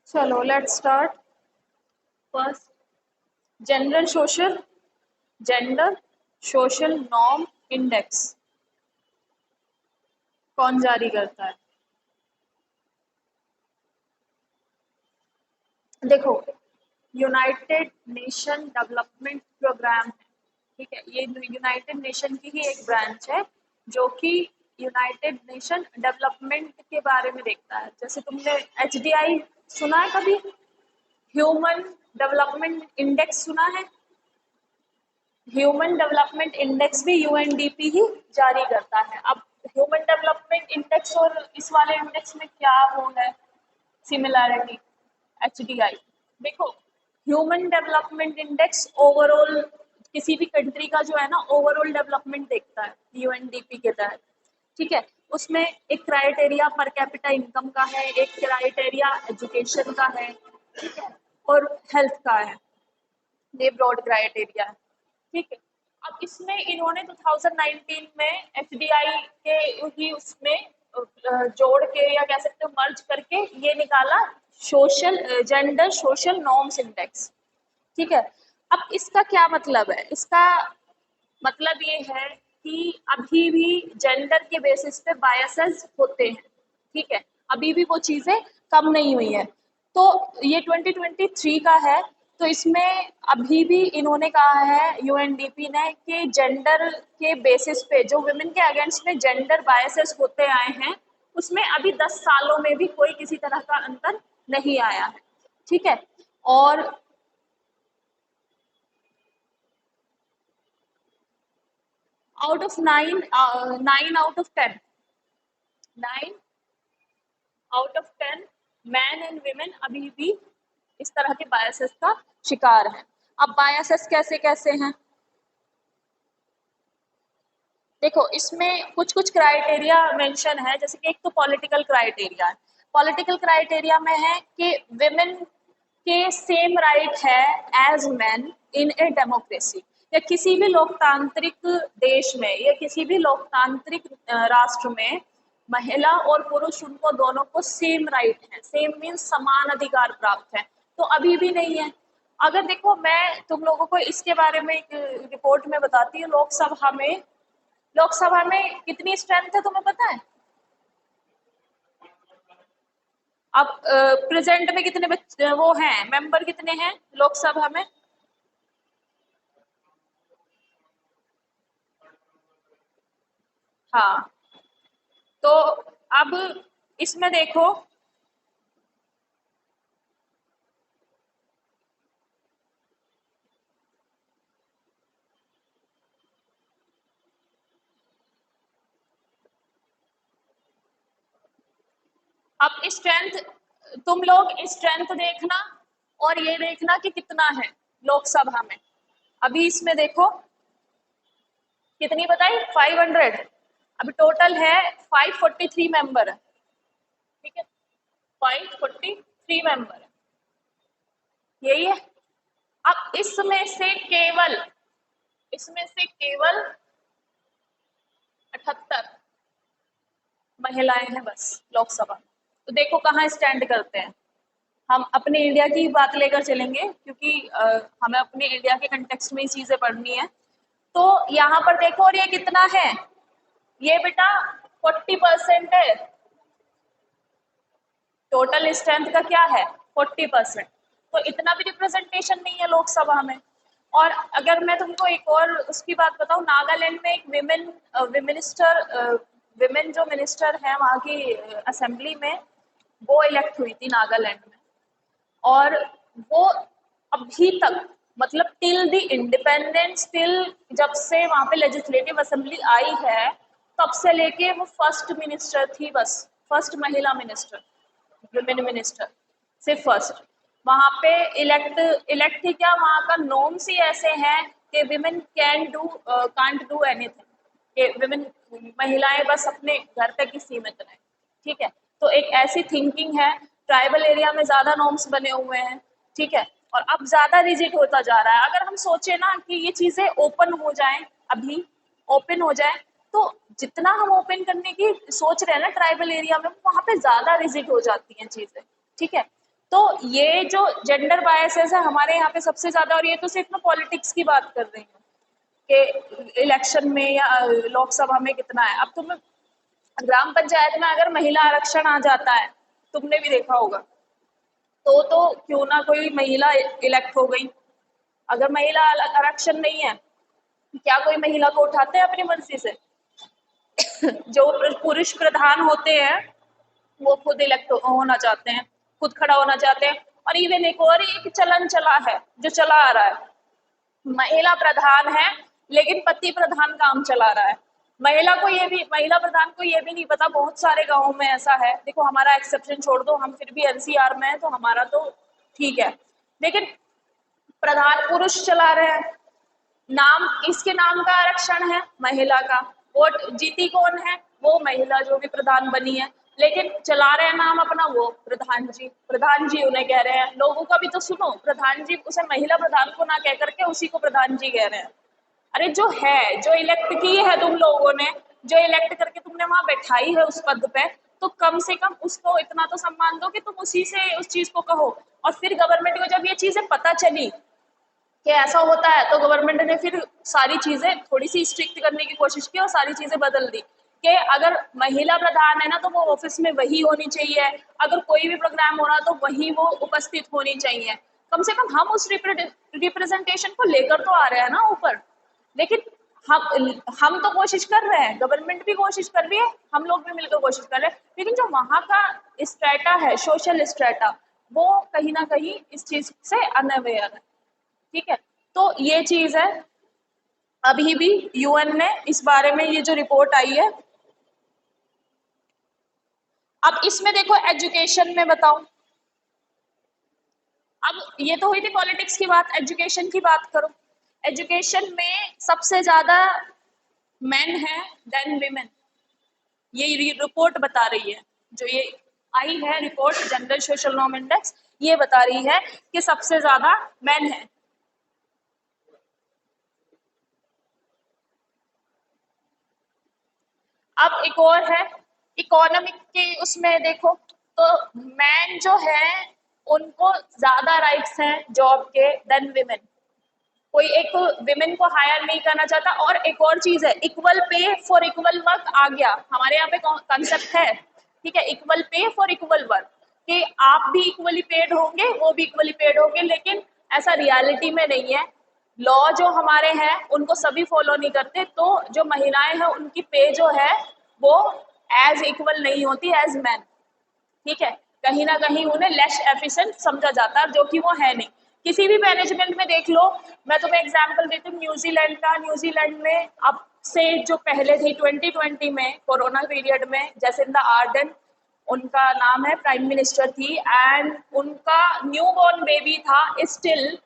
चलो let's start. First, general social gender social norm index कौन जारी करता है? देखो, यूनाइटेड नेशन डेवलपमेंट प्रोग्राम है, ठीक है। ये यूनाइटेड नेशन की ही एक ब्रांच है जो कि यूनाइटेड नेशन डेवलपमेंट के बारे में देखता है। जैसे तुमने HDI सुना है कभी? ह्यूमन डेवलपमेंट इंडेक्स सुना है? ह्यूमन डेवलपमेंट इंडेक्स भी UNDP ही जारी करता है। अब ह्यूमन डेवलपमेंट इंडेक्स और इस वाले इंडेक्स में क्या वो है सिमिलैरिटी? HDI, देखो, ह्यूमन डेवलपमेंट इंडेक्स ओवरऑल किसी भी कंट्री का जो है ना ओवरऑल डेवलपमेंट देखता है UNDP के तहत, ठीक है। उसमें एक क्राइटेरिया पर कैपिटा इनकम का है, एक क्राइटेरिया एजुकेशन का है, ठीक है, और हेल्थ का है। ये ब्रॉड क्राइटेरिया है, ठीक है। अब इसमें इन्होंने 2019 में HDI के ही उसमें जोड़ के या कह सकते हो मर्ज करके ये निकाला social gender social norms index, ठीक है। अब इसका क्या मतलब है? इसका मतलब ये है कि अभी भी जेंडर के बेसिस पे बायसेस होते हैं, ठीक है। अभी भी वो चीजें कम नहीं हुई है। तो ये 2023 का है, तो इसमें अभी भी इन्होंने कहा है UNDP ने कि जेंडर के बेसिस पे जो वुमेन के अगेंस्ट में जेंडर बायसेस होते आए हैं उसमें अभी 10 सालों में भी कोई किसी तरह का अंतर नहीं आया है, ठीक है। और out of 9 9 out of 10 man and women अभी भी इस तरह के बायसेस का शिकार हैं। अब बायसेस कैसे कैसे हैं? देखो, इसमें कुछ कुछ क्राइटेरिया मेंशन है, जैसे कि एक तो पॉलिटिकल क्राइटेरिया है। पॉलिटिकल क्राइटेरिया में है कि विमेन के सेम राइट है as man in a democracy, या किसी भी लोकतांत्रिक देश में या किसी भी लोकतांत्रिक राष्ट्र में महिला और पुरुष उनको दोनों को सेम राइट है, सेम मीन्स समान अधिकार प्राप्त है। तो अभी भी नहीं है। अगर देखो, मैं तुम लोगों को इसके बारे में एक रिपोर्ट में बताती हूँ। लोकसभा में कितनी स्ट्रेंथ है तुम्हें पता है? अब प्रेजेंट में कितने बच्चे वो हैं, मेंबर कितने हैं लोकसभा में? हाँ, तो अब इसमें देखो, अब स्ट्रेंथ, तुम लोग स्ट्रेंथ देखना और ये देखना कि कितना है लोकसभा में। अभी इसमें देखो कितनी बताई, 500। अभी टोटल है 543 मेंबर है, ठीक है। 543 मेंबर है, यही है। अब इसमें से केवल 78 महिलाएं हैं बस लोकसभा में। तो देखो कहाँ स्टैंड करते हैं। हम अपने इंडिया की बात लेकर चलेंगे क्योंकि हमें अपने इंडिया के कंटेक्स्ट में ही चीजें पढ़नी है। तो यहाँ पर देखो, और ये कितना है? ये बेटा 40% है। टोटल स्ट्रेंथ का क्या है? 40%। तो इतना भी रिप्रेजेंटेशन नहीं है लोकसभा में। और अगर मैं तुमको एक और उसकी बात बताऊं, नागालैंड में एक विमेन जो मिनिस्टर है वहाँ की असेंबली में, वो इलेक्ट हुई थी नागालैंड में। और वो अभी तक, मतलब टिल द इंडिपेंडेंस, टिल जब से वहां पे लेजिस्लेटिव असेंबली आई है तब से लेके वो फर्स्ट मिनिस्टर थी, बस फर्स्ट महिला मिनिस्टर, वुमेन मिनिस्टर, सिर्फ फर्स्ट। वहां पे इलेक्ट इलेक्ट थी क्या? वहां का नॉर्म्स ही ऐसे हैं कि विमेन कांट डू एनीथिंग, कि विमेन महिलाएं बस अपने घर तक ही सीमित रहें, ठीक है। तो एक ऐसी थिंकिंग है। ट्राइबल एरिया में ज्यादा नॉर्म्स बने हुए हैं, ठीक है। और अब ज्यादा रिजिड होता जा रहा है। अगर हम सोचे ना कि ये चीजें ओपन हो जाएं, अभी ओपन हो जाए, तो जितना हम ओपन करने की सोच रहे हैं ना ट्राइबल एरिया में, वहां पे ज्यादा रिजिड हो जाती हैं चीजें, ठीक है। तो ये जो जेंडर बायसेस है हमारे यहाँ पे सबसे ज्यादा, और ये तो सिर्फ मैं पॉलिटिक्स की बात कर रही हूँ कि इलेक्शन में या लोकसभा में कितना है। अब तुम ग्राम पंचायत में अगर महिला आरक्षण आ जाता है, तुमने भी देखा होगा, तो क्यों ना कोई महिला इलेक्ट हो गई। अगर महिला आरक्षण नहीं है, क्या कोई महिला को उठाते हैं अपनी मर्जी से? जो पुरुष प्रधान होते हैं वो खुद इलेक्ट होना चाहते हैं, खुद खड़ा होना चाहते हैं। और इवन एक और एक चलन चला है, जो चला आ रहा है, महिला प्रधान है लेकिन पति प्रधान काम चला रहा है। महिला प्रधान को ये भी नहीं पता, बहुत सारे गांवों में ऐसा है। देखो हमारा एक्सेप्शन छोड़ दो, हम फिर भी एनसीआर में है तो हमारा तो ठीक है, लेकिन प्रधान पुरुष चला रहे हैं। नाम इसके नाम का आरक्षण है महिला का, वोट जीती कौन है? वो महिला जो भी प्रधान बनी है, लेकिन चला रहे हैं नाम अपना वो प्रधान जी उन्हें कह रहे हैं। लोगों का भी तो सुनो, प्रधान जी, उसे महिला प्रधान को ना कह करके उसी को प्रधान जी कह रहे हैं। अरे जो है, जो इलेक्ट की है तुम लोगों ने, जो इलेक्ट करके तुमने वहां बैठाई है उस पद पे, तो कम से कम उसको इतना तो सम्मान दो कि तुम उसी से उस चीज को कहो। और फिर गवर्नमेंट को जब ये चीजें पता चली कि ऐसा होता है, तो गवर्नमेंट ने फिर सारी चीजें थोड़ी सी स्ट्रिक्ट करने की कोशिश की और सारी चीजें बदल दी कि अगर महिला प्रधान है ना तो वो ऑफिस में वही होनी चाहिए, अगर कोई भी प्रोग्राम हो रहा तो वही वो उपस्थित होनी चाहिए। कम से कम हम उस रिप्रेजेंटेशन को लेकर तो आ रहे हैं ना ऊपर। लेकिन हम तो कोशिश कर रहे हैं, गवर्नमेंट भी कोशिश कर रही है, हम लोग भी मिलकर कोशिश कर रहे हैं, लेकिन जो वहां का स्ट्रेटा है, सोशल स्ट्रेटा, वो कहीं ना कहीं इस चीज से अनअवेयर है। ठीक है, तो ये चीज है। अभी भी यूएन ने इस बारे में ये जो रिपोर्ट आई है, अब इसमें देखो एजुकेशन में बताओ, अब ये तो हुई थी पॉलिटिक्स की बात, एजुकेशन की बात करो। एजुकेशन में सबसे ज्यादा मेन है देन विमेन, ये रिपोर्ट बता रही है। जो ये आई है report gender social norm index, ये बता रही है कि सबसे ज्यादा मेन है। अब एक और है इकोनॉमिक के, उसमें देखो तो मैन जो है उनको ज्यादा राइट्स हैं जॉब के देन विमेन। कोई एक विमेन को हायर नहीं करना चाहता। और एक और चीज है, equal pay for equal work आ गया हमारे यहाँ पे, कॉन्सेप्ट है, ठीक है, equal pay for equal work, कि आप भी इक्वली पेड होंगे, वो भी इक्वली पेड होंगे, लेकिन ऐसा रियलिटी में नहीं है। लॉ जो हमारे हैं उनको सभी फॉलो नहीं करते, तो जो महिलाएं हैं उनकी पे जो है वो एज इक्वल नहीं होती एज मैन। ठीक है, कहीं ना कहीं उन्हें लेस एफिशिएंट समझा जाता है, जो कि वो है नहीं। किसी भी मैनेजमेंट में देख लो, मैं तुम्हें एग्जांपल देती हूँ न्यूजीलैंड का। न्यूजीलैंड में अब से जो पहले थी 2020 में कोरोना पीरियड में, जैसिंडा आर्डन उनका नाम है, प्राइम मिनिस्टर थी, एंड उनका न्यू बॉर्न बेबी था। स्टिल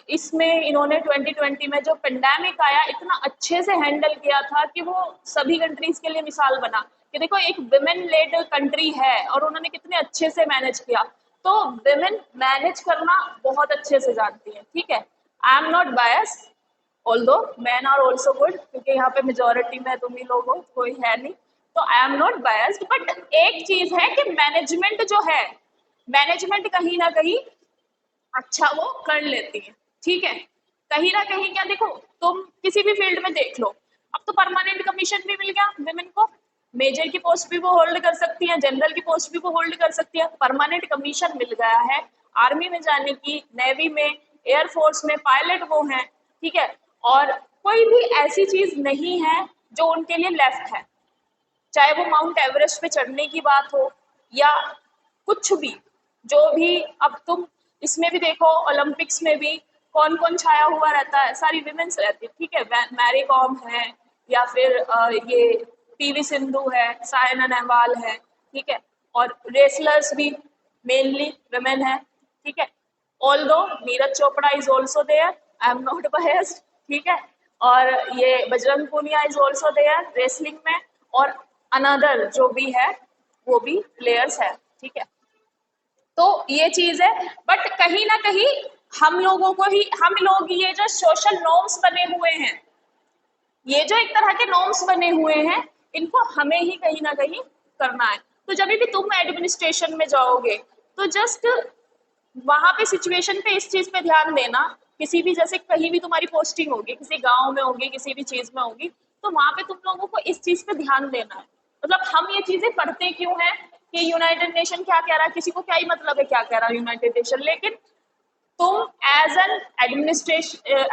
इसमें इन्होंने 2020 में जो पेंडेमिक आया इतना अच्छे से हैंडल किया था कि वो सभी कंट्रीज के लिए मिसाल बना कि देखो एक विमेन लेड कंट्री है और उन्होंने कितने अच्छे से मैनेज किया। तो विमेन मैनेज करना बहुत अच्छे से जानती है। ठीक है, I am not bias, although man are also good, क्योंकि यहाँ पे मेजोरिटी में तुम ही लोग हो, कोई है नहीं, तो आई एम नॉट बायस्ड। बट एक चीज है कि मैनेजमेंट जो है, मैनेजमेंट कहीं ना कहीं अच्छा वो कर लेती है। ठीक है, कहीं ना कहीं क्या, देखो तुम किसी भी फील्ड में देख लो, अब तो परमानेंट कमीशन भी मिल गया विमेन को, मेजर की पोस्ट भी वो होल्ड कर सकती है, जनरल की पोस्ट भी वो होल्ड कर सकती है, परमानेंट कमीशन मिल गया है। आर्मी में जाने की, नेवी में, एयरफोर्स में पायलट वो हैं। ठीक है, और कोई भी ऐसी चीज नहीं है जो उनके लिए लेफ्ट है, चाहे वो माउंट एवरेस्ट पे चढ़ने की बात हो या कुछ भी, जो भी। अब तुम इसमें भी देखो, ओलंपिक्स में भी कौन कौन छाया हुआ रहता है, सारी विमेन्स रहती है। ठीक है, मैरी कॉम है, या फिर ये पीवी सिंधु है, सायना नेहवाल है। ठीक है, और रेसलर्स भी मेनली विमेन है। ठीक है, although Neeraj Chopra is also there, I am not biased. ठीक है, और ये Bajrang Punia is also there wrestling में, और अनदर जो भी है वो भी प्लेयर्स है। ठीक है, तो ये चीज है। बट कहीं ना कहीं हम लोगों को ही, हम लोग ये जो सोशल नॉर्म्स बने हुए हैं, ये जो एक तरह के नॉर्म्स बने हुए हैं, इनको हमें ही कहीं ना कहीं करना है। तो जब भी तुम एडमिनिस्ट्रेशन में जाओगे तो जस्ट वहां पे सिचुएशन पे इस चीज पे ध्यान देना। किसी भी जैसे कहीं भी तुम्हारी पोस्टिंग होगी, किसी गांव में होगी, किसी भी चीज में होगी, तो वहां पे तुम लोगों को इस चीज पे ध्यान देना है। मतलब हम ये चीजें पढ़ते क्यों हैं कि यूनाइटेड नेशन क्या कह रहा है, किसी को क्या ही मतलब है क्या कह रहा है यूनाइटेड नेशन, लेकिन तुम एज एन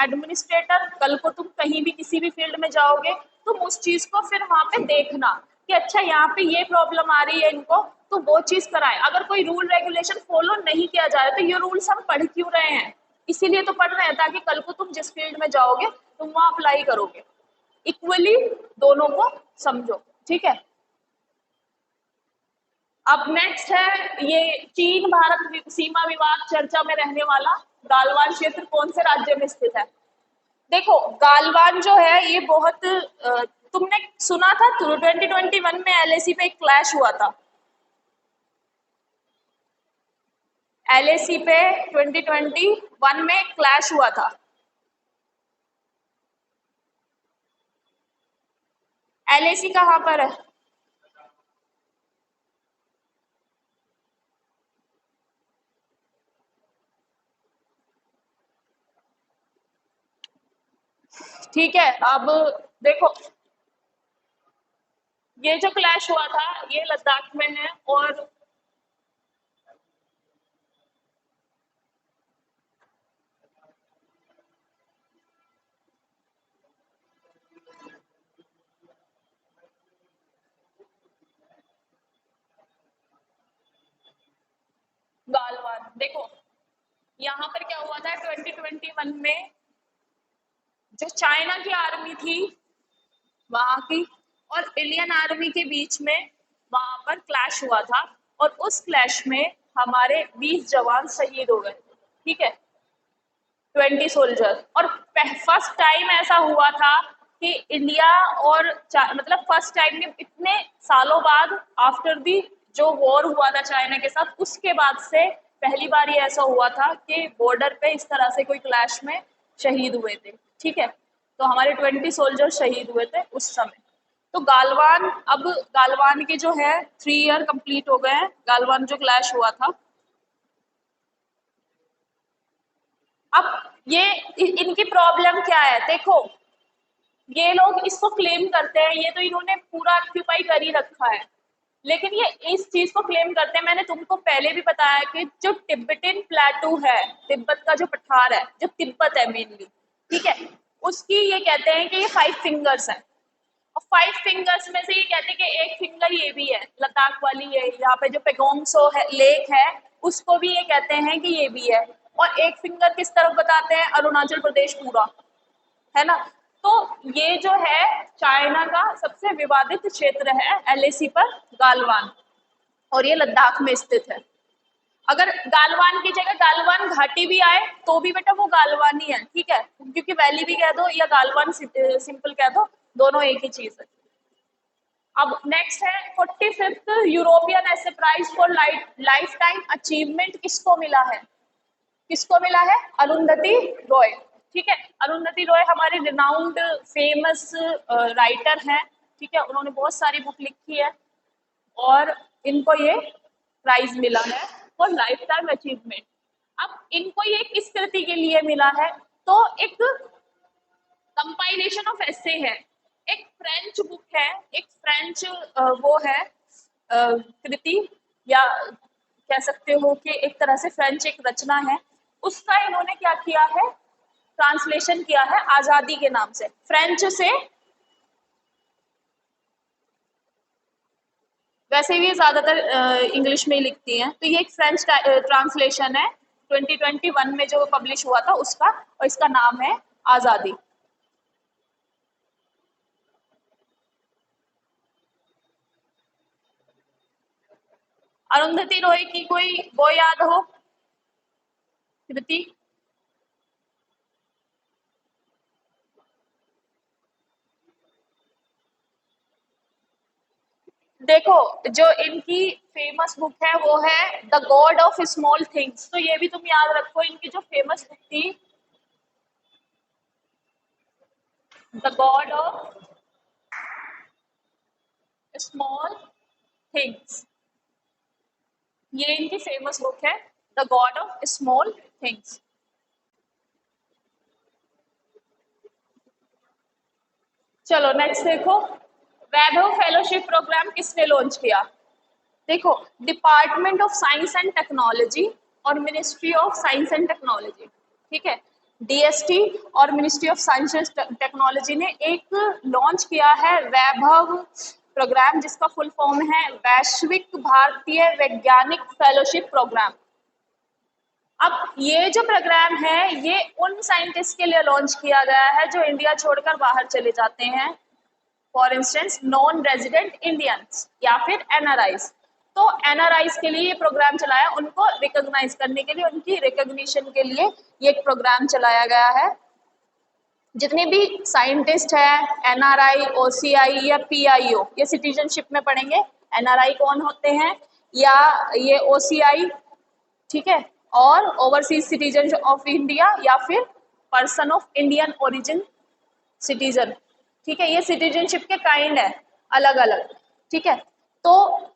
एडमिनिस्ट्रेटर कल को तुम कहीं भी किसी भी फील्ड में जाओगे, तुम उस चीज को फिर वहां पे देखना कि अच्छा यहाँ पे ये प्रॉब्लम आ रही है इनको, तो वो चीज कराएं। अगर कोई रूल रेगुलेशन फॉलो नहीं किया जा रहा है तो ये रूल्स हम पढ़ क्यों रहे हैं? इसीलिए तो पढ़ रहे हैं ताकि कल को तुम जिस फील्ड में जाओगे तुम वहां अप्लाई करोगे। इक्वली दोनों को समझो, ठीक है। अब नेक्स्ट है ये चीन भारत सीमा विवाद चर्चा में रहने वाला गालवान क्षेत्र कौन से राज्य में स्थित है? देखो गालवान जो है ये बहुत तुमने सुना था 2021 में एलएसी पे एक क्लैश हुआ था। एलएसी पे 2021 में क्लैश हुआ था। एलएसी कहाँ पर है? ठीक है, अब देखो ये जो क्लैश हुआ था ये लद्दाख में है। और गालवान देखो यहाँ पर क्या हुआ था 2021 में, जो चाइना की आर्मी थी वहां की और इंडियन आर्मी के बीच में वहां पर क्लैश हुआ था। और उस क्लैश में हमारे 20 जवान शहीद हो गए, ठीक है, 20 सोल्जर। और फर्स्ट टाइम ऐसा हुआ था कि इंडिया और मतलब फर्स्ट टाइम इतने सालों बाद आफ्टर दी जो वॉर हुआ था चाइना के साथ, उसके बाद से पहली बार ये ऐसा हुआ था कि बॉर्डर पे इस तरह से कोई क्लैश में शहीद हुए थे, ठीक है। तो हमारे 20 सोल्जर शहीद हुए थे उस समय। तो गालवान, अब गालवान के जो है 3 ईयर कंप्लीट हो गए हैं गालवान जो क्लैश हुआ था। अब ये इनकी प्रॉब्लम क्या है देखो, ये लोग इसको क्लेम करते हैं, ये तो इन्होंने पूरा ऑक्यूपाई कर ही रखा है, लेकिन ये इस चीज को क्लेम करते हैं। मैंने तुमको पहले भी बताया कि जो तिब्बतन प्लेटू है, तिब्बत का जो पठार है, जो तिब्बत है मेनली, ठीक है, उसकी ये कहते हैं कि ये 5 फिंगर्स है। और 5 फिंगर्स में से ये कहते हैं कि एक फिंगर ये भी है, लद्दाख वाली है, यहाँ पे जो पेगोंगसो है लेक है उसको भी ये कहते हैं कि ये भी है। और एक फिंगर किस तरफ बताते हैं? अरुणाचल प्रदेश पूरा, है ना। तो ये जो है चाइना का सबसे विवादित क्षेत्र है एलएसी पर, गालवान, और ये लद्दाख में स्थित है। अगर गालवान की जगह गालवान घाटी भी आए तो भी बेटा वो गालवान ही है, ठीक है, क्योंकि वैली भी कह दो या गालवान सिंपल कह दो, दोनों एक ही चीज है। अब नेक्स्ट है 45th European essay prize for lifetime achievement किसको मिला है? किसको मिला है? अरुंधति रॉय, ठीक है। अरुंधति रॉय हमारे रिनाउंड फेमस राइटर हैं, ठीक है, उन्होंने बहुत सारी बुक लिखी है और इनको ये प्राइज मिला है फॉर लाइफ टाइम अचीवमेंट। अब इनको ये किस कृति के लिए मिला है? तो एक कंपाइलेशन ऑफ ऐसे है, एक फ्रेंच बुक है, एक फ्रेंच वो है कृति, या कह सकते हो कि एक तरह से फ्रेंच एक रचना है, उसका इन्होंने क्या किया है, ट्रांसलेशन किया है आजादी के नाम से, फ्रेंच से। वैसे भी ज्यादातर इंग्लिश में ही लिखती हैं, तो ये एक फ्रेंच ट्रांसलेशन है 2021 में जो पब्लिश हुआ था उसका, और इसका नाम है आजादी। अरुंधति रॉय की कोई वो याद हो कृति? देखो जो इनकी फेमस बुक है वो है the God of Small Things, तो ये भी तुम याद रखो, इनकी जो फेमस बुक थी the God of Small Things, ये इनकी फेमस बुक है। The God of Small Things. चलो नेक्स्ट देखो, वैभव फेलोशिप प्रोग्राम किसने लॉन्च किया? देखो, department of science and technology और ministry of science and technology, ठीक है, डीएसटी और ministry of science and technology ने एक लॉन्च किया है वैभव प्रोग्राम, जिसका फुल फॉर्म है वैश्विक भारतीय वैज्ञानिक फेलोशिप प्रोग्राम। अब ये जो प्रोग्राम है ये उन साइंटिस्ट के लिए लॉन्च किया गया है जो इंडिया छोड़कर बाहर चले जाते हैं, for instance non resident Indians या फिर एनआरआईज। तो एनआरआईज के लिए ये प्रोग्राम चलाया, उनको रिकॉग्नाइज करने के लिए, उनकी रिकॉग्निशन के लिए ये एक प्रोग्राम चलाया गया है। जितने भी साइंटिस्ट है, एनआरआई, ओसीआई या पीआईओ, ये सिटीजनशिप में पढ़ेंगे। एनआरआई कौन होते हैं, या ये ओसीआई, ठीक है, और ओवरसीज सिटीजन ऑफ इंडिया या फिर person of Indian origin citizen, ठीक है, ये सिटीजनशिप के काइंड है अलग अलग, ठीक है। तो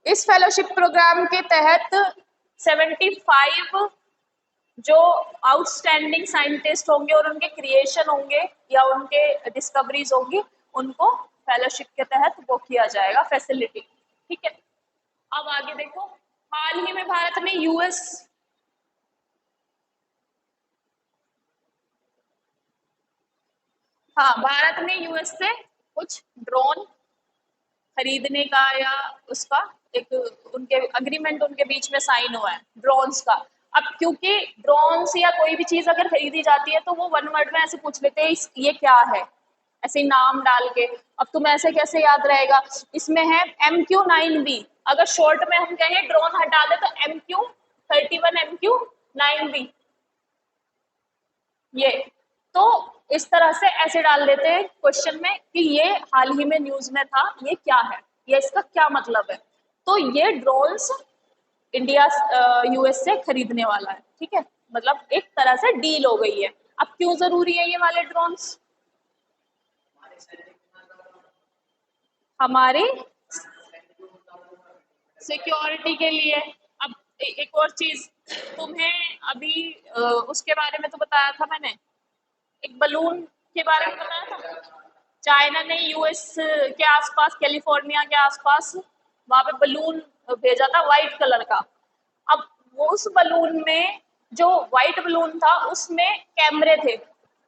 इस फेलोशिप प्रोग्राम के तहत 75 जो आउटस्टैंडिंग साइंटिस्ट होंगे और उनके क्रिएशन होंगे या उनके डिस्कवरीज होंगी, उनको फेलोशिप के तहत वो किया जाएगा, फैसिलिटी, ठीक है। अब आगे देखो, हाल ही में भारत में यूएस, हाँ, भारत ने यूएस से कुछ ड्रोन खरीदने का या उसका एक उनके अग्रीमेंट उनके बीच में साइन हुआ है ड्रोन्स का। अब क्योंकि ड्रोन्स या कोई भी चीज अगर खरीदी जाती है तो वो वन वर्ड में ऐसे पूछ लेते हैं ये क्या है, ऐसे नाम डाल के। अब तुम ऐसे कैसे याद रहेगा, इसमें है MQ-9B, अगर शॉर्ट में हम कहें ड्रोन हटा दे तो MQ-31 MQ-9B, ये तो इस तरह से ऐसे डाल देते हैं क्वेश्चन में कि ये हाल ही में न्यूज में था, ये क्या है, ये इसका क्या मतलब है। तो ये ड्रोन्स इंडिया यूएस से खरीदने वाला है, ठीक है, मतलब एक तरह से डील हो गई है। अब क्यों जरूरी है ये वाले ड्रोन्स? हमारी सिक्योरिटी के लिए। अब एक और चीज तुम्हें अभी उसके बारे में तो बताया था मैंने, एक बलून के बारे में बताया था, चाइना ने यूएस के आसपास, कैलिफोर्निया के आसपास वहां पे बलून भेजा था व्हाइट कलर का। अब वो उस बलून में, जो व्हाइट बलून था उसमें कैमरे थे,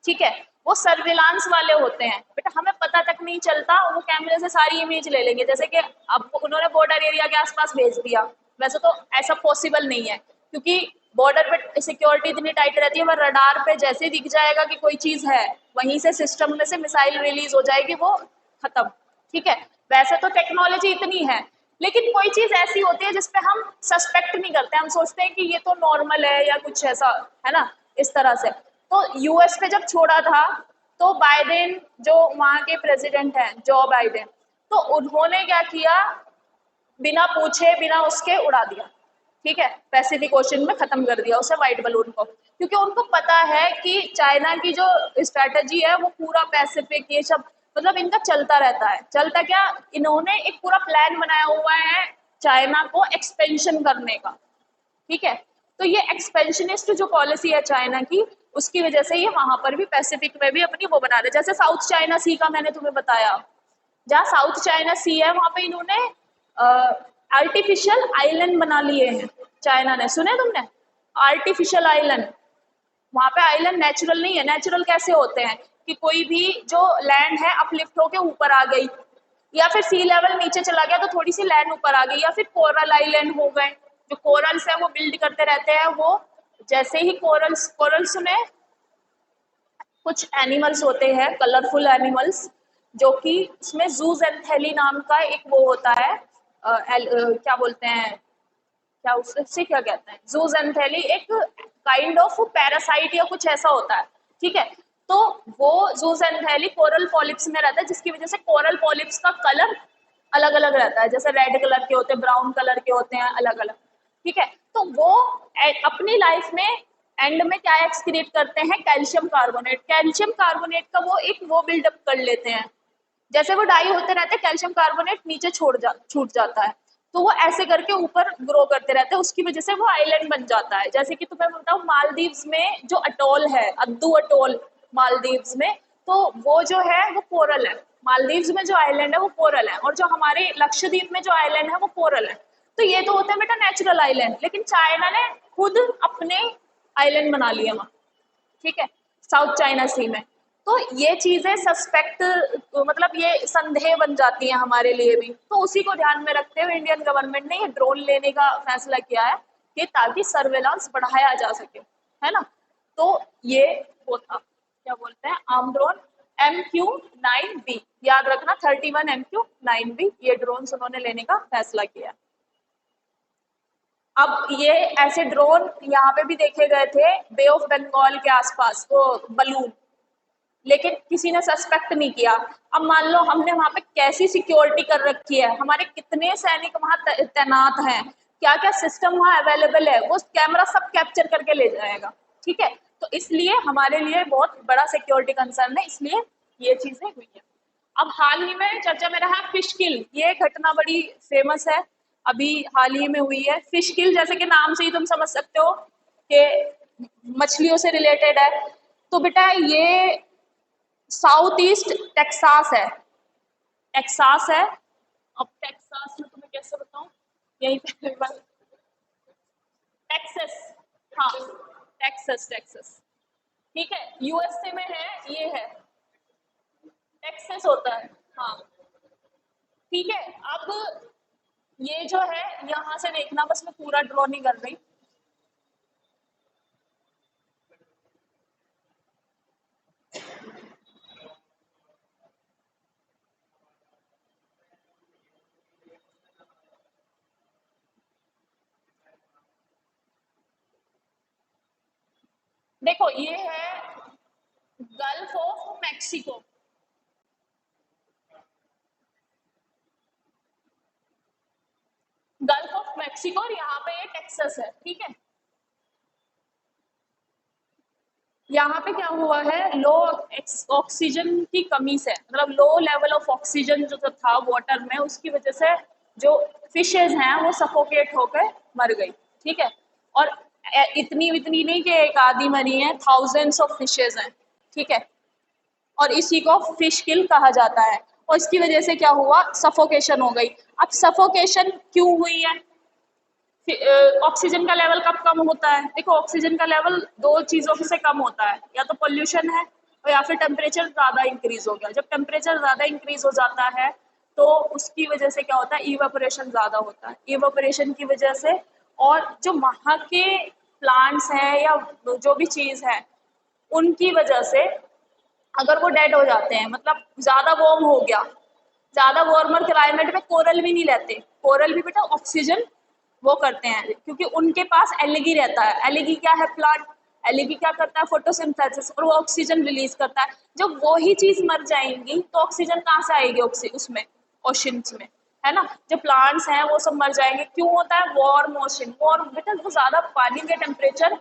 ठीक है, वो सर्विलांस वाले होते हैं बेटा, हमें पता तक नहीं चलता, वो कैमरे से सारी इमेज ले लेंगे। जैसे कि अब उन्होंने बॉर्डर एरिया के आसपास भेज दिया, वैसे तो ऐसा पॉसिबल नहीं है क्योंकि बॉर्डर पे सिक्योरिटी इतनी टाइट रहती है, वह रडार पे जैसे दिख जाएगा कि कोई चीज है, वहीं से सिस्टम में से मिसाइल रिलीज हो जाएगी, वो खत्म, ठीक है। वैसे तो टेक्नोलॉजी इतनी है, लेकिन कोई चीज ऐसी होती है जिसपे हम सस्पेक्ट नहीं करते, हम सोचते हैं कि ये तो नॉर्मल है या कुछ ऐसा है ना, इस तरह से। तो यूएस पे जब छोड़ा था तो बाइडेन, जो वहां के प्रेसिडेंट हैं जो बाइडेन, तो उन्होंने क्या किया, बिना पूछे बिना उसके उड़ा दिया, ठीक है, पैसिफिक ओशन में खत्म कर दिया उसे व्हाइट बलून को, क्योंकि उनको पता है कि चाइना की जो स्ट्रेटेजी है वो पूरा पैसिफिक ये सब, मतलब इनका चलता रहता है। चलता क्या, इन्होंने एक पूरा प्लान बनाया हुआ है चाइना को एक्सपेंशन करने का, ठीक है। तो ये एक्सपेंशनिस्ट जो पॉलिसी है चाइना की, उसकी वजह से ये वहां पर भी पैसिफिक में भी अपनी वो बना रहे, जैसे साउथ चाइना सी का मैंने तुम्हें बताया, जहाँ साउथ चाइना सी है वहां पे इन्होंने आर्टिफिशियल आइलैंड बना लिए हैं चाइना ने, सुने तुमने आर्टिफिशियल आइलैंड? वहां पे आइलैंड नेचुरल नहीं है। नेचुरल कैसे होते हैं कि कोई भी जो लैंड है अपलिफ्ट होके ऊपर आ गई, या फिर सी लेवल नीचे चला गया तो थोड़ी सी लैंड ऊपर आ गई, या फिर कोरल आइलैंड हो गए, जो कोरल्स है वो बिल्ड करते रहते हैं, वो जैसे ही कोरल्स में कुछ एनिमल्स होते हैं, कलरफुल एनिमल्स, जो कि उसमें जूजेंथेली नाम का एक वो होता है, क्या बोलते हैं, क्या उससे क्या कहते हैं, जूजेंथेली, एक काइंड ऑफ पैरासाइट या कुछ ऐसा होता है, ठीक है। तो वो जूजेंथेली कोरल पॉलिप्स में रहता है, जिसकी वजह से कोरल पॉलिप्स का कलर अलग अलग रहता है, जैसे रेड कलर के होते हैं, ब्राउन कलर के होते हैं, अलग अलग, ठीक है। तो वो अपनी लाइफ में एंड में क्या एक्सक्रीट करते हैं, कैल्शियम कार्बोनेट। कैल्शियम कार्बोनेट का वो एक वो बिल्डअप कर लेते हैं, जैसे वो डाई होते रहते हैं कैल्शियम कार्बोनेट नीचे छूट जाता है, तो वो ऐसे करके ऊपर ग्रो करते रहते हैं, उसकी वजह से वो आइलैंड बन जाता है। जैसे कि तुम्हें बताऊं, मालदीव्स में जो अटोल है, अद्दू अटोल मालदीव्स में, तो वो जो है वो कोरल है। मालदीव्स में जो आइलैंड है वो कोरल है, और जो हमारे लक्षद्वीप में जो आइलैंड है वो कोरल है। तो ये तो होता है बेटा नेचुरल आइलैंड, लेकिन चाइना ने खुद अपने आइलैंड बना लिए वहां, ठीक है, साउथ चाइना सी में। तो ये चीजें सस्पेक्ट, मतलब ये संदेह बन जाती हैं हमारे लिए भी। तो उसी को ध्यान में रखते हुए इंडियन गवर्नमेंट ने ये ड्रोन लेने का फैसला किया है, कि ताकि सर्वेलांस बढ़ाया जा सके, है ना। तो ये वो था, क्या बोलते हैं, आर्म ड्रोन MQ-9B, याद रखना 31 MQ-9B, ये ड्रोन उन्होंने लेने का फैसला किया। अब ये ऐसे ड्रोन यहाँ पे भी देखे गए थे बे ऑफ बंगाल के आसपास, वो बलून, लेकिन किसी ने सस्पेक्ट नहीं किया। अब मान लो हमने वहां पे कैसी सिक्योरिटी कर रखी है, हमारे कितने सैनिक वहां तैनात हैं, क्या क्या सिस्टम वहां अवेलेबल है, वो कैमरा सब कैप्चर करके ले जाएगा, ठीक है। तो इसलिए हमारे लिए बहुत बड़ा सिक्योरिटी कंसर्न है, इसलिए ये चीजें हुई है। अब हाल ही में चर्चा में रहा फिश किल, ये घटना बड़ी फेमस है, अभी हाल ही में हुई है। फिश किल जैसे कि नाम से ही तुम समझ सकते हो कि मछलियों से रिलेटेड है। तो बेटा ये साउथ ईस्ट टेक्सास है, टेक्सास है। अब टेक्सास में तुम्हें कैसे बताऊं, यही पे टेक्सास, हाँ टेक्सास, टेक्सास, ठीक है, यूएसए में है, ये है टेक्सास होता है, हाँ ठीक है। अब ये जो है यहाँ से देखना, बस मैं पूरा ड्रॉ नहीं कर रही। देखो ये है gulf of Mexico, gulf of Mexico, और यहाँ पे ये टेक्सास है, ठीक है। यहाँ पे क्या हुआ है, लो ऑक्सीजन की कमी से, मतलब लो लेवल ऑफ ऑक्सीजन जो था वाटर में, उसकी वजह से जो फिशेज हैं वो सफोकेट होकर मर गई, ठीक है। और इतनी इतनी नहीं कि एक आधी मरी है, थाउजेंड्स ऑफ फिशेज हैं, ठीक है। और इसी को फिश किल कहा जाता है। और इसकी वजह से क्या हुआ, सफोकेशन हो गई। अब सफोकेशन क्यों हुई है, ऑक्सीजन का लेवल कब कम होता है, देखो ऑक्सीजन का लेवल दो चीजों से कम होता है, या तो पोल्यूशन है और या फिर टेम्परेचर ज्यादा इंक्रीज हो गया। जब टेम्परेचर ज्यादा इंक्रीज हो जाता है तो उसकी वजह से क्या होता है, इवेपोरेशन ज्यादा होता है। इवेपोरेशन की वजह से, और जो वहाँ के प्लांट्स हैं या जो भी चीज है, उनकी वजह से अगर वो डेड हो जाते हैं, मतलब ज्यादा वार्म हो गया, ज्यादा वार्मर क्लाइमेट में कोरल भी नहीं रहते। कोरल भी बेटा ऑक्सीजन वो करते हैं, क्योंकि उनके पास एलगी रहता है। एलगी क्या है, प्लांट। एलगी क्या करता है, फोटोसिंथेसिस, और वो ऑक्सीजन रिलीज करता है। जब वो ही चीज मर जाएंगी तो ऑक्सीजन कहाँ से आएगी, उसमें ओशंस में, है ना। जो प्लांट्स हैं वो सब मर जाएंगे। क्यों होता है, वार्म ओशन, वार्म बेटा वो ज्यादा पानी के टेम्परेचर,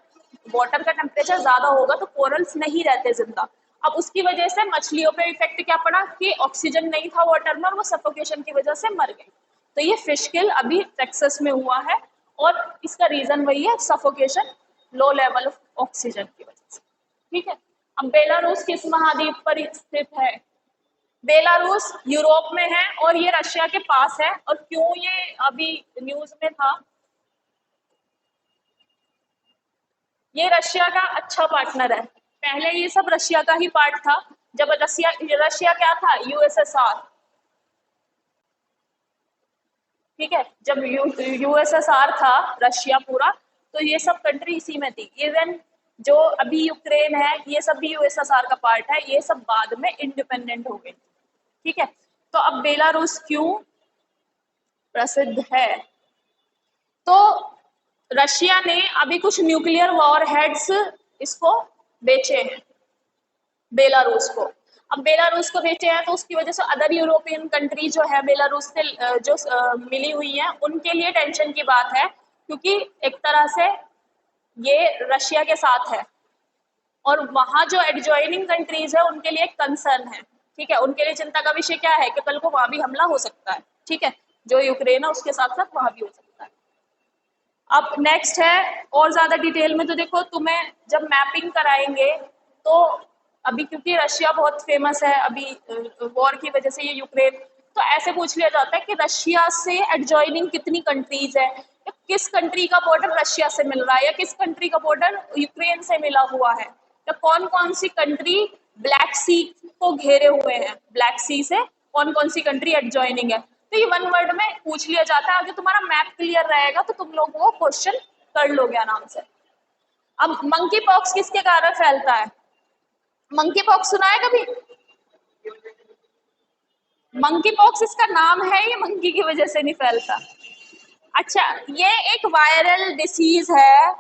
वाटर का टेम्परेचर ज्यादा होगा तो कोरल्स नहीं रहते जिंदा। अब उसकी वजह से मछलियों पे इफेक्ट क्या पड़ा, कि ऑक्सीजन नहीं था वाटर में और वो सफोकेशन की वजह से मर गई। तो ये फिश किल अभी टेक्सास में हुआ है, और इसका रीजन वही है, suffocation, low level of oxygen की वजह से, ठीक है। अब बेलारूस किस महाद्वीप पर स्थित है, बेलारूस यूरोप में है, और ये रशिया के पास है। और क्यों ये अभी न्यूज में था, ये रशिया का अच्छा पार्टनर है। पहले ये सब रशिया का ही पार्ट था, जब रशिया रशिया क्या था, यूएसएसआर, ठीक है। जब यूएसएसआर था रशिया पूरा, तो ये सब कंट्री इसी में थी। इवन जो अभी यूक्रेन है, ये सब भी यूएसएसआर का पार्ट है, ये सब बाद में इंडिपेंडेंट हो गए, ठीक है। तो अब बेलारूस क्यों प्रसिद्ध है, तो रशिया ने अभी कुछ न्यूक्लियर वॉरहेड्स इसको बेचे हैं, बेलारूस को। अब बेलारूस को बेचे हैं तो उसकी वजह से अदर यूरोपियन कंट्री जो है बेलारूस से जो मिली हुई है, उनके लिए टेंशन की बात है, क्योंकि एक तरह से ये रशिया के साथ है, और वहां जो एडजॉइनिंग कंट्रीज है उनके लिए कंसर्न है, ठीक है। उनके लिए चिंता का विषय क्या है कि कल को वहां भी हमला हो सकता है, ठीक है। जो यूक्रेन है उसके साथ साथ वहां भी हो सकता है। अब नेक्स्ट है और ज्यादा डिटेल में, तो देखो तुम्हें जब मैपिंग कराएंगे तो अभी क्योंकि रशिया बहुत फेमस है अभी वॉर की वजह से, ये यूक्रेन, तो ऐसे पूछ लिया जाता है कि रशिया से एडजॉइनिंग कितनी कंट्रीज है, या किस कंट्री का बॉर्डर रशिया से मिल रहा है, या किस कंट्री का बॉर्डर यूक्रेन से मिला हुआ है, या कौन कौन सी कंट्री ब्लैक सी को घेरे हुए हैं, ब्लैक सी से कौन कौन सी कंट्री एडजॉइनिंग है। तो ये वन वर्ड में पूछ लिया जाता है। अगर तुम्हारा मैप क्लियर रहेगा तो तुम लोग वो क्वेश्चन कर लोगे आराम से। अब मंकी पॉक्स किसके कारण फैलता है? मंकी पॉक्स सुना है कभी? मंकी पॉक्स इसका नाम है, ये मंकी की वजह से नहीं फैलता। अच्छा, ये एक वायरल डिसीज है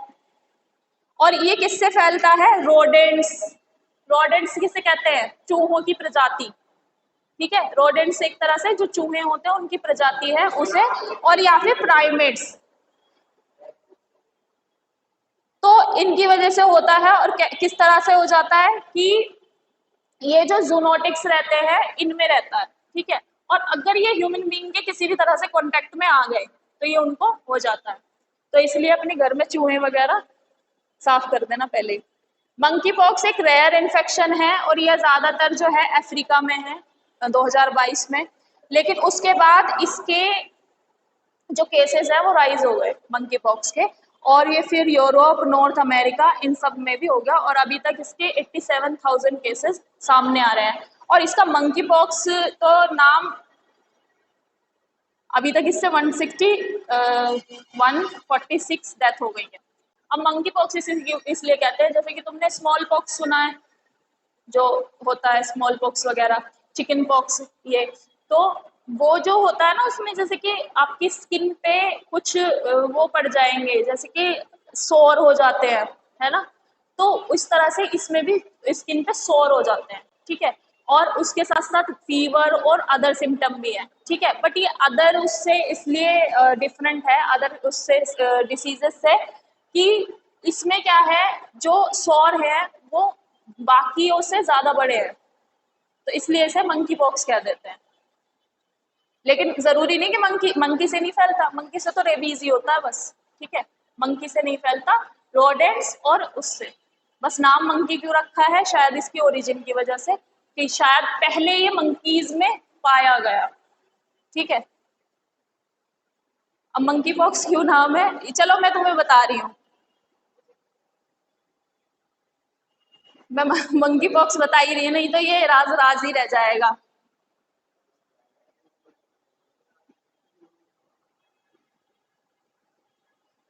और ये किससे फैलता है? रोडेंट्स। रोडेंट्स किसे कहते हैं? चूहों की प्रजाति। ठीक है, रोडेंट्स एक तरह से जो चूहे होते हैं उनकी प्रजाति है उसे, और या फिर प्राइमेट्स। तो इनकी वजह से होता है। और किस तरह से हो जाता है कि ये जो जूनोटिक्स रहते हैं इनमें रहता है, ठीक है, और अगर ये ह्यूमन बीइंग के किसी भी तरह से कांटेक्ट में आ गए तो ये उनको हो जाता है। तो इसलिए अपने घर में चूहे वगैरह साफ कर देना पहले ही। मंकी पॉक्स एक रेयर इन्फेक्शन है और यह ज्यादातर जो है अफ्रीका में है 2022 में, लेकिन उसके बाद इसके जो केसेस है वो राइज हो गए मंकी पॉक्स के, और ये फिर यूरोप, नॉर्थ अमेरिका, इन सब में भी हो गया, और अभी तक इसके 87,000 केसेस सामने आ रहे हैं। और इसका मंकी पॉक्स तो नाम अभी तक इससे 146 डेथ हो गई है। अब मंकी पॉक्स इसलिए कहते हैं, जैसे कि तुमने स्मॉल पॉक्स सुना है, जो होता है स्मॉल पॉक्स वगैरह, चिकन पॉक्स, ये तो वो जो होता है ना उसमें जैसे कि आपकी स्किन पे कुछ वो पड़ जाएंगे, जैसे कि सोर हो जाते हैं, है ना, तो इस तरह से इसमें भी स्किन पे सोर हो जाते हैं, ठीक है, और उसके साथ साथ फीवर और अदर सिम्टम भी है, ठीक है, बट ये अदर उससे इसलिए डिफरेंट है अदर उससे डिसीजेस से कि इसमें क्या है, जो सौर है वो बाकियों से ज्यादा बड़े हैं, तो इसलिए इसे मंकी पॉक्स कह देते हैं। लेकिन जरूरी नहीं कि मंकी से नहीं फैलता, मंकी से तो रेबीज ही होता है बस, ठीक है, मंकी से नहीं फैलता, रोडेंट्स और उससे। बस नाम मंकी क्यों रखा है? शायद इसकी ओरिजिन की वजह से, कि शायद पहले ये मंकीज में पाया गया, ठीक है। अब मंकी पॉक्स क्यों नाम है, चलो मैं तुम्हें बता रही हूँ। मैं मंकी पॉक्स बता ही रही हूँ, नहीं तो ये राज राज ही रह जाएगा।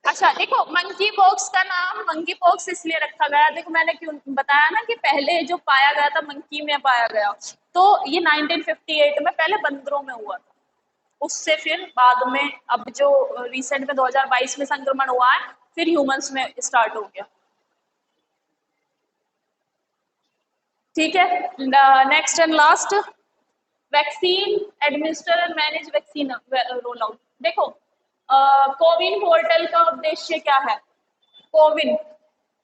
अच्छा देखो, मंकी पॉक्स का नाम मंकी पॉक्स इसलिए रखा गया, देखो मैंने क्यों बताया ना कि पहले जो पाया गया था मंकी में पाया गया, तो ये 1958 में पहले बंदरों में हुआ था, उससे फिर बाद में अब जो रिसेंट में 2022 में संक्रमण हुआ है फिर ह्यूमंस में स्टार्ट हो गया, ठीक है। Next and last, vaccine administer and manage vaccine roll out. देखो कोविन पोर्टल का उद्देश्य क्या है? कोविन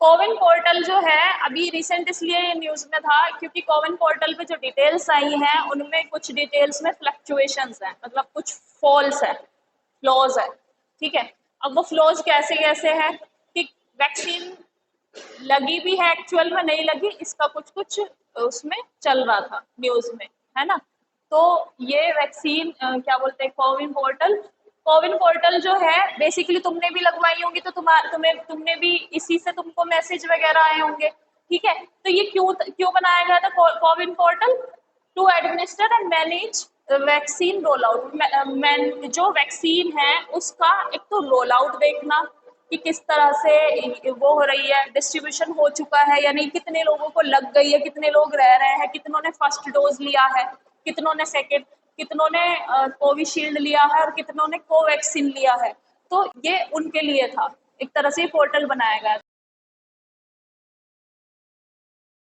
कोविन पोर्टल जो है अभी रिसेंट इसलिए न्यूज में था क्योंकि कोविन पोर्टल पे जो डिटेल्स आई हैं उनमें कुछ डिटेल्स में फ्लक्चुएशंस हैं, मतलब कुछ फॉल्स है, फ्लॉज है, ठीक है। अब वो फ्लॉज कैसे कैसे है कि वैक्सीन लगी भी है, एक्चुअल में नहीं लगी, इसका कुछ कुछ उसमें चल रहा था न्यूज में, है ना। तो ये वैक्सीन क्या बोलते हैं, कोविन पोर्टल जो है बेसिकली तुमने भी लगवाई होंगी, तो तुमने भी इसी से तुमको मैसेज वगैरह आए होंगे, ठीक है। तो ये क्यों क्यों बनाया गया था CoWIN portal? To administer and manage vaccine roll out. जो वैक्सीन है उसका एक तो रोल आउट देखना कि किस तरह से वो हो रही है, डिस्ट्रीब्यूशन हो चुका है या नहीं, कितने लोगों को लग गई है, कितने लोग रह रहे हैं, कितनों ने फर्स्ट डोज लिया है, कितनों ने सेकेंड, कितनों ने कोविशील्ड लिया है और कितनों ने कोवैक्सीन लिया है। तो ये उनके लिए था, एक तरह से पोर्टल बनाया गया।